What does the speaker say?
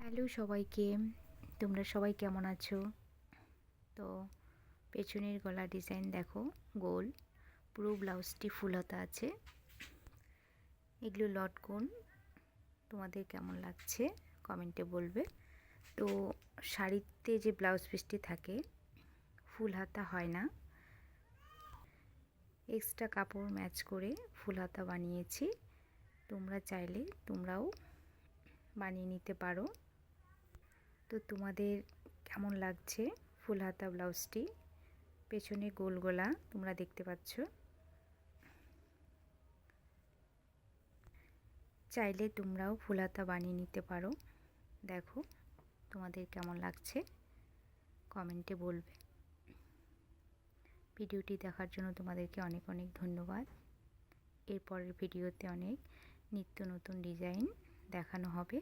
Hello সবাইকে, তোমরা সবাই কেমন আছো? তো পেছনের গলা ডিজাইন দেখো, গোল, পুরো ব্লাউজটি ফুল হাতা আছে। এগুলো লটকন, তোমাদের কেমন লাগছে কমেন্টে বলবে। তো শাড়িতে যে ব্লাউজ পিসটি থাকে ফুল হাতা হয় না, এক্সট্রা কাপড় ম্যাচ করে ফুল হাতা বানিয়েছি। তোমরা চাইলে তোমরাও বানিয়ে নিতে পারো। তো তোমাদের কেমন লাগছে ফুল হাতা ব্লাউজটি? পেছনে গোল গলা তোমরা দেখতে পাচ্ছ। চাইলে তোমরাও ফুল হাতা বানিয়ে নিতে পারো। দেখো তোমাদের কেমন লাগছে কমেন্টে বলবে। ভিডিওটি দেখার জন্য তোমাদেরকে অনেক অনেক ধন্যবাদ। এরপরের ভিডিওতে অনেক নিত্য নতুন ডিজাইন দেখানো হবে।